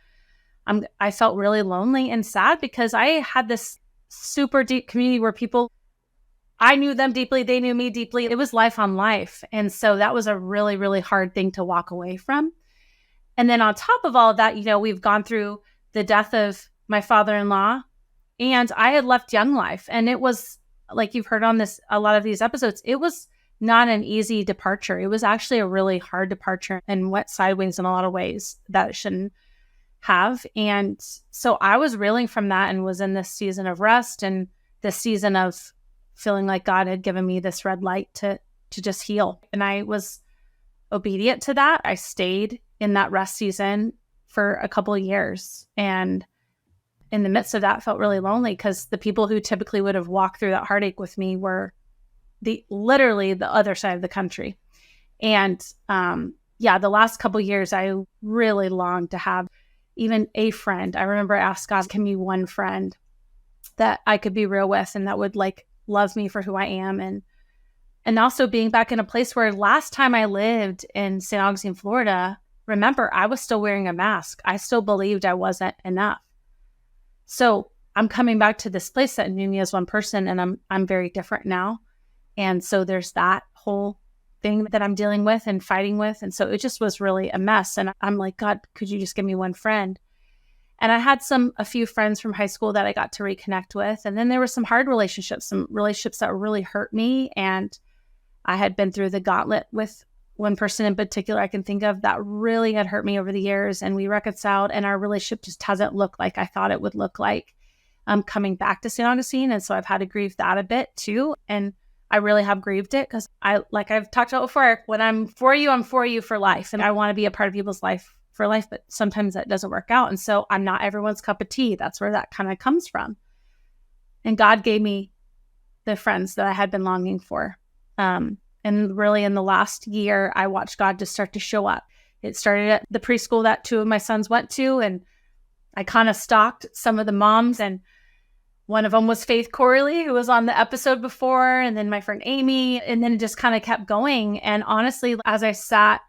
I felt really lonely and sad, because I had this super deep community where I knew them deeply, they knew me deeply. It was life on life. And so that was a really, really hard thing to walk away from. And then on top of all of that, we've gone through the death of my father-in-law, and I had left Young Life. And it was, like you've heard on a lot of these episodes, it was not an easy departure. It was actually a really hard departure and went sideways in a lot of ways that it shouldn't have. And so I was reeling from that, and was in this season of rest and this season of feeling like God had given me this red light to just heal. And I was obedient to that. I stayed in that rest season for a couple of years. And in the midst of that, felt really lonely, because the people who typically would have walked through that heartache with me were literally the other side of the country. And the last couple of years, I really longed to have even a friend. I remember I asked God, give me one friend that I could be real with, and that would love me for who I am. And also being back in a place where last time I lived in St. Augustine, Florida, remember, I was still wearing a mask. I still believed I wasn't enough. So I'm coming back to this place that knew me as one person, and I'm very different now. And so there's that whole thing that I'm dealing with and fighting with. And so it just was really a mess. And I'm like, God, could you just give me one friend? And I had a few friends from high school that I got to reconnect with. And then there were some hard relationships, some relationships that really hurt me. And I had been through the gauntlet with one person in particular I can think of that really had hurt me over the years. And we reconciled, and our relationship just hasn't looked like I thought it would look like coming back to St. Augustine. And so I've had to grieve that a bit too. And I really have grieved it because like I've talked about before, when I'm for you for life. And I want to be a part of people's life for life, but sometimes that doesn't work out. And so I'm not everyone's cup of tea. That's where that kind of comes from. And God gave me the friends that I had been longing for. And really in the last year, I watched God just start to show up. It started at the preschool that 2 of my sons went to, and I kind of stalked some of the moms, and one of them was Faith Corley, who was on the episode before, and then my friend Amy, and then it just kind of kept going. And honestly, as I sat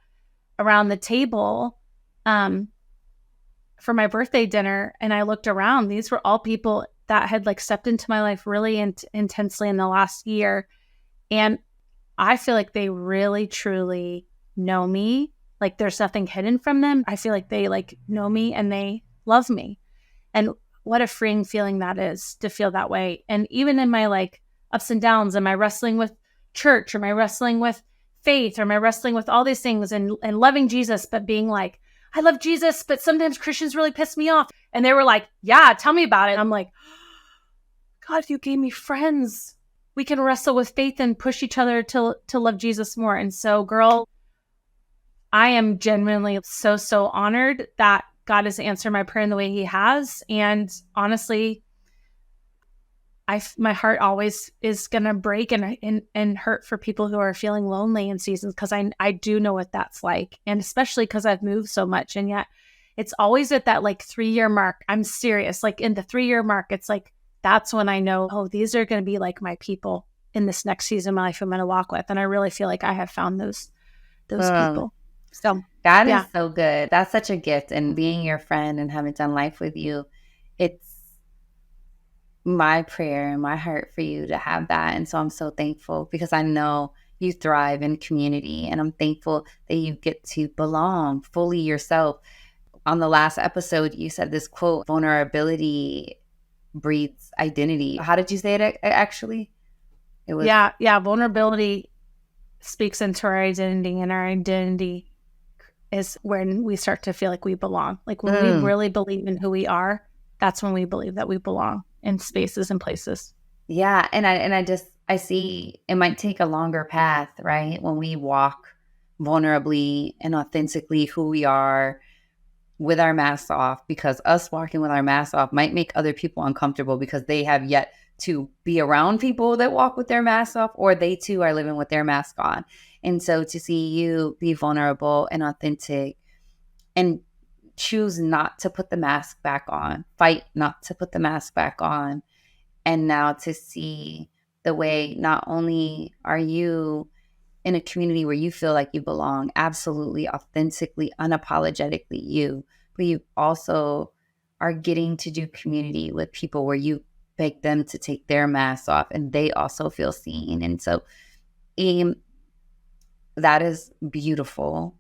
around the table for my birthday dinner and I looked around, these were all people that had like stepped into my life really intensely in the last year. And I feel like they really, truly know me. Like there's nothing hidden from them. I feel like they like know me and they love me. And what a freeing feeling that is to feel that way. And even in my like ups and downs, am I wrestling with church, or am I wrestling with faith, or am I wrestling with all these things and loving Jesus, but being like, I love Jesus, but sometimes Christians really piss me off. And they were like, yeah, tell me about it. And I'm like, God, you gave me friends. We can wrestle with faith and push each other to love Jesus more. And so, girl, I am genuinely so honored that God has answered my prayer in the way he has. And honestly, my heart always is going to break and hurt for people who are feeling lonely in seasons, because I do know what that's like. And especially because I've moved so much. And yet it's always at that like 3-year mark. I'm serious. Like in the 3-year mark, it's like, that's when I know, oh, these are going to be like my people in this next season of my life I'm going to walk with. And I really feel like I have found those people. So that is so good. That's such a gift. And being your friend and having done life with you, it's my prayer and my heart for you to have that. And so I'm so thankful, because I know you thrive in community, and I'm thankful that you get to belong fully yourself. On the last episode, you said this quote, vulnerability breeds identity. How did you say it actually? It was vulnerability speaks into our identity, and our identity is when we start to feel like we belong. Like when we really believe in who we are, that's when we believe that we belong in spaces and places. Yeah. And I see it might take a longer path, right? When we walk vulnerably and authentically who we are with our masks off, because us walking with our masks off might make other people uncomfortable because they have yet to be around people that walk with their masks off, or they too are living with their mask on. And so to see you be vulnerable and authentic and choose not to put the mask back on, fight not to put the mask back on, and now to see the way not only are you in a community where you feel like you belong, absolutely, authentically, unapologetically you, but you also are getting to do community with people where you beg them to take their masks off and they also feel seen. And so that is beautiful.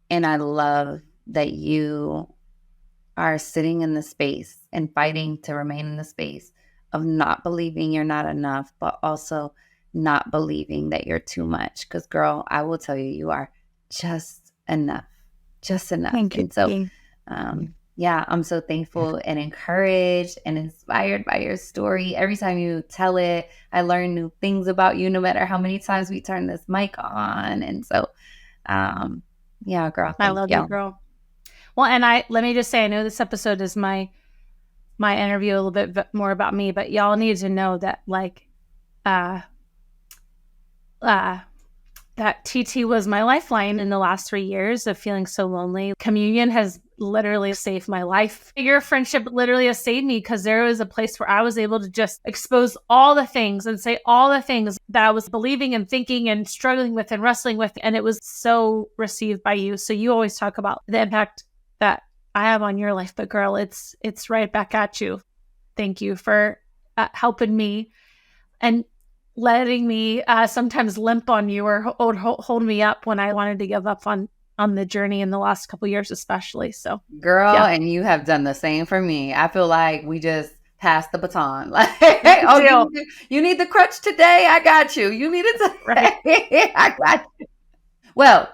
And I love that you are sitting in the space and fighting to remain in the space of not believing you're not enough, but also not believing that you're too much. Because, girl, I will tell you, you are just enough. Thank you. And so, I'm so thankful and encouraged and inspired by your story. Every time you tell it, I learn new things about you, no matter how many times we turn this mic on. And so, girl, I love you, girl. Well, and let me just say, I know this episode is my interview a little bit more about me, but y'all need to know that that TT was my lifeline in the last 3 years of feeling so lonely. Come.Union has literally saved my life. Your friendship literally has saved me, because there was a place where I was able to just expose all the things and say all the things that I was believing and thinking and struggling with and wrestling with. And it was so received by you. So you always talk about the impact that I have on your life, but girl, it's right back at you. Thank you for helping me and letting me sometimes limp on you or hold me up when I wanted to give up on the journey in the last couple of years, especially. So, girl, and you have done the same for me. I feel like we just passed the baton. Like, oh, you need the crutch today? I got you. You need it today? Right. I got you. Well,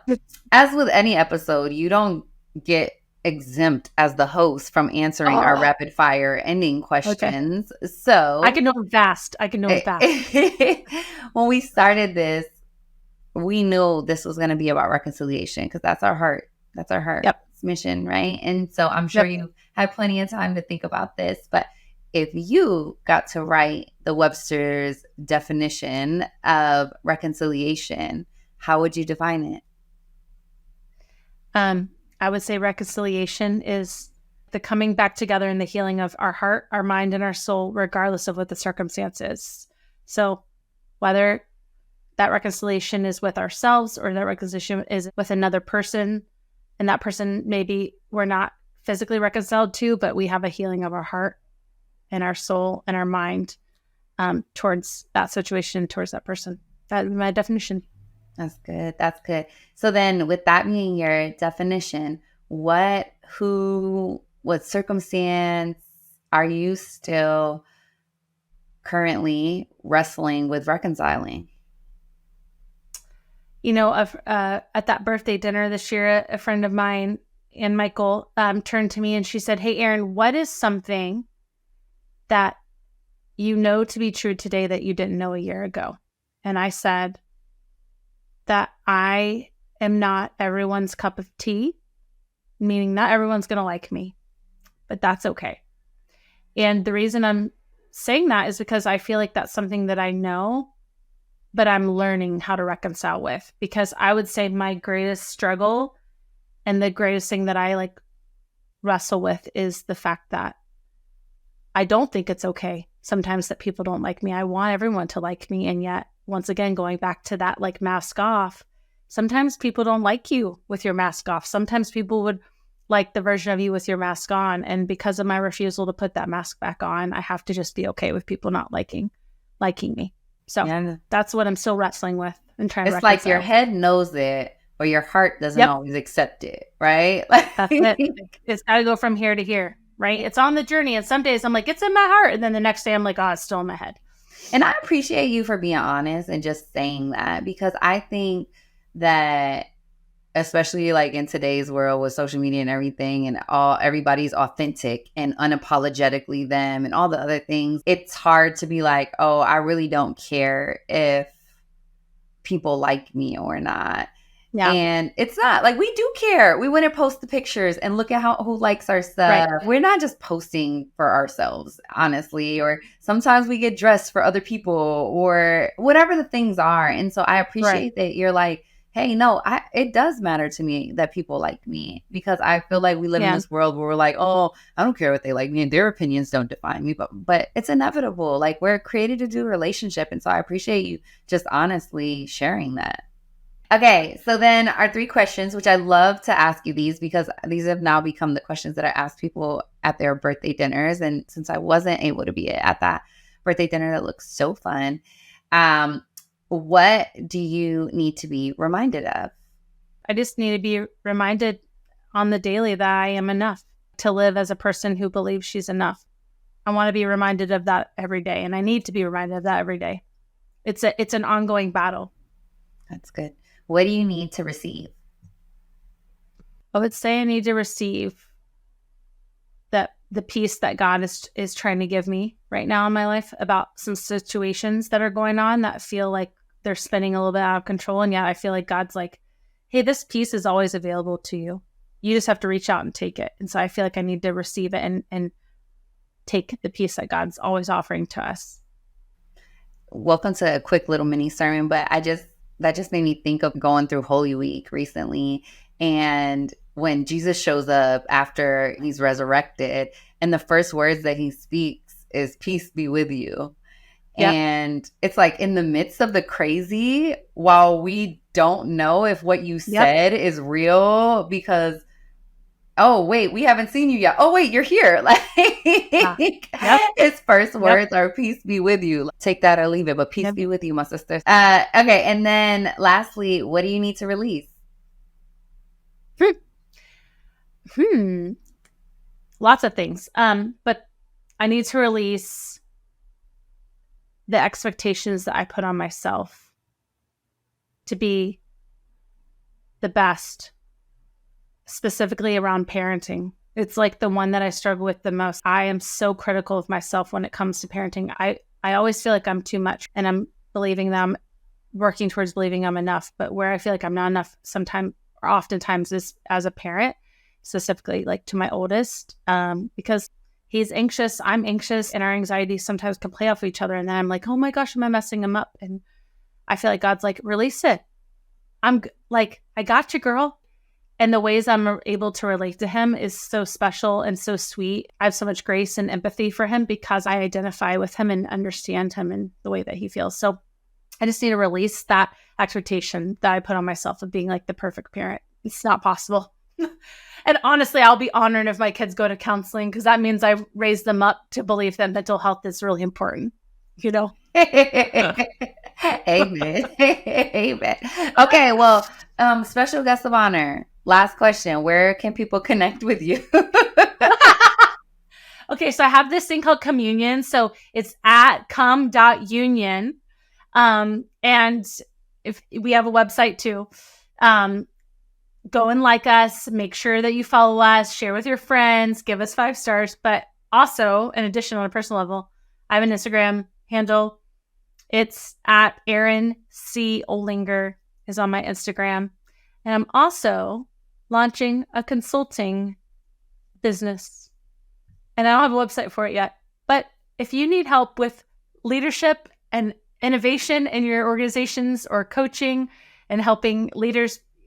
as with any episode, you don't get exempt as the host from answering our rapid fire ending questions. So I can know them fast. when we started this, we knew this was going to be about reconciliation because that's our heart. That's our heart's mission, right? And so I'm sure you had plenty of time to think about this. But if you got to write the Webster's definition of reconciliation, how would you define it? I would say reconciliation is the coming back together and the healing of our heart, our mind, and our soul, regardless of what the circumstances. So whether that reconciliation is with ourselves or that reconciliation is with another person, and that person maybe we're not physically reconciled to, but we have a healing of our heart and our soul and our mind towards that situation, towards that person. That is my definition. That's good. That's good. So then with that being your definition, what circumstance are you still currently wrestling with reconciling? You know, at that birthday dinner this year, a friend of mine and Michael turned to me and she said, "Hey, Erin, what is something that you know to be true today that you didn't know a year ago?" And I said that I am not everyone's cup of tea, meaning not everyone's going to like me, but that's okay. And the reason I'm saying that is because I feel like that's something that I know, but I'm learning how to reconcile with, because I would say my greatest struggle and the greatest thing that I wrestle with is the fact that I don't think it's okay sometimes that people don't like me. I want everyone to like me. And yet, once again, going back to that mask off, sometimes people don't like you with your mask off. Sometimes people would like the version of you with your mask on. And because of my refusal to put that mask back on, I have to just be okay with people not liking me. So that's what I'm still wrestling with and trying to reconcile. It's like your head knows it, but your heart doesn't always accept it, right? That's it. It's got to go from here to here, right? It's on the journey. And some days I'm like, it's in my heart. And then the next day I'm like, oh, it's still in my head. And I appreciate you for being honest and just saying that, because I think that, especially in today's world with social media and everything, and everybody's authentic and unapologetically them and all the other things, it's hard to be like, oh, I really don't care if people like me or not. Yeah. And it's not we do care. We want to post the pictures and look at who likes our stuff. Right. We're not just posting for ourselves, honestly, or sometimes we get dressed for other people or whatever the things are. And so I appreciate that you're like, hey, no, it does matter to me that people like me, because I feel like we live in this world where we're like, oh, I don't care what they like me and their opinions don't define me. But it's inevitable. We're created to do a relationship. And so I appreciate you just honestly sharing that. Okay, so then our 3 questions, which I love to ask you these because these have now become the questions that I ask people at their birthday dinners. And since I wasn't able to be at that birthday dinner that looks so fun, what do you need to be reminded of? I just need to be reminded on the daily that I am enough to live as a person who believes she's enough. I want to be reminded of that every day, and I need to be reminded of that every day. It's an ongoing battle. That's good. What do you need to receive? I would say I need to receive the peace that God is trying to give me right now in my life about some situations that are going on that feel like they're spinning a little bit out of control. And yet I feel like God's like, hey, this peace is always available to you. You just have to reach out and take it. And so I feel like I need to receive it and take the peace that God's always offering to us. Welcome to a quick little mini sermon, but that just made me think of going through Holy Week recently. And when Jesus shows up after he's resurrected, and the first words that he speaks is peace be with you. Yep. And it's in the midst of the crazy, while we don't know if what you said is real, because, oh, wait, we haven't seen you yet. Oh, wait, you're here. His first words are peace be with you. Take that or leave it, but peace be with you, my sisters. Okay. And then lastly, what do you need to release? Lots of things. But I need to release the expectations that I put on myself to be the best specifically around parenting. It's like the one that I struggle with the most. I am so critical of myself when it comes to parenting. I always feel like I'm too much, and I'm believing that I'm working towards believing I'm enough. But where I feel like I'm not enough sometimes or oftentimes is as a parent, specifically like to my oldest, because he's anxious, I'm anxious, and our anxieties sometimes can play off each other. And then I'm like, oh my gosh, am I messing him up? And I feel like God's like, release it. Like, I got you, girl. And the ways I'm able to relate to him is so special and so sweet. I have so much grace and empathy for him because I identify with him and understand him and the way that he feels. So I just need to release that expectation that I put on myself of being like the perfect parent. It's not possible. And honestly, I'll be honored if my kids go to counseling, because that means I raised them up to believe that mental health is really important, you know? Amen. Amen. Okay, well, special guest of honor. Last question. Where can people connect with you? Okay, so I have this thing called Come.Union. So it's at Come.Union. And if we have a website too, go and like us, make sure that you follow us, share with your friends, give us 5 stars. But also, in addition, on a personal level, I have an Instagram handle. It's at Erin C. Olinger is on my Instagram. And I'm also launching a consulting business. And I don't have a website for it yet. But if you need help with leadership and innovation in your organizations, or coaching and helping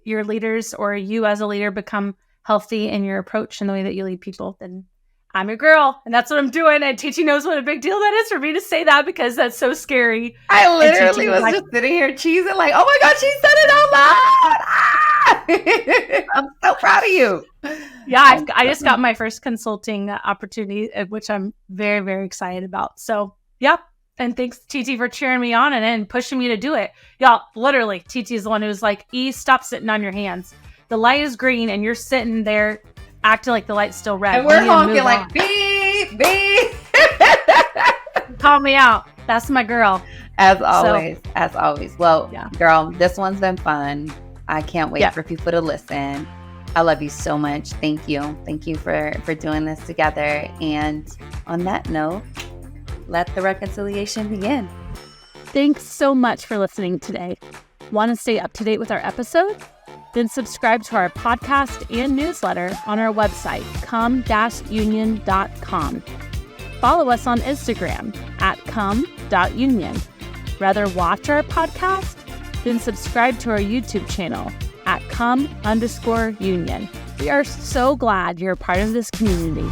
your leaders or you as a leader become healthy in your approach and the way that you lead people, then I'm your girl. And that's what I'm doing. And Titi knows what a big deal that is for me to say that, because that's so scary. I literally was just sitting here cheesing like, oh my God, she said it out loud. Ah! I'm so proud of you. Yeah, I just got my first consulting opportunity, which I'm very, very excited about. So, yeah. And thanks, Titi, for cheering me on and pushing me to do it. Y'all, literally, Titi is the one who was like, stop sitting on your hands. The light is green and you're sitting there acting like the light's still red. And we're honking like, beep, beep. Call me out. That's my girl. As always. Well, yeah. Girl, this one's been fun. I can't wait for people to listen. I love you so much. Thank you. Thank you for doing this together. And on that note, let the reconciliation begin. Thanks so much for listening today. Want to stay up to date with our episodes? Then subscribe to our podcast and newsletter on our website, Come.Union.com. Follow us on Instagram at Come.Union. Rather watch our podcast? Then subscribe to our YouTube channel at Come_Union. We are so glad you're a part of this community.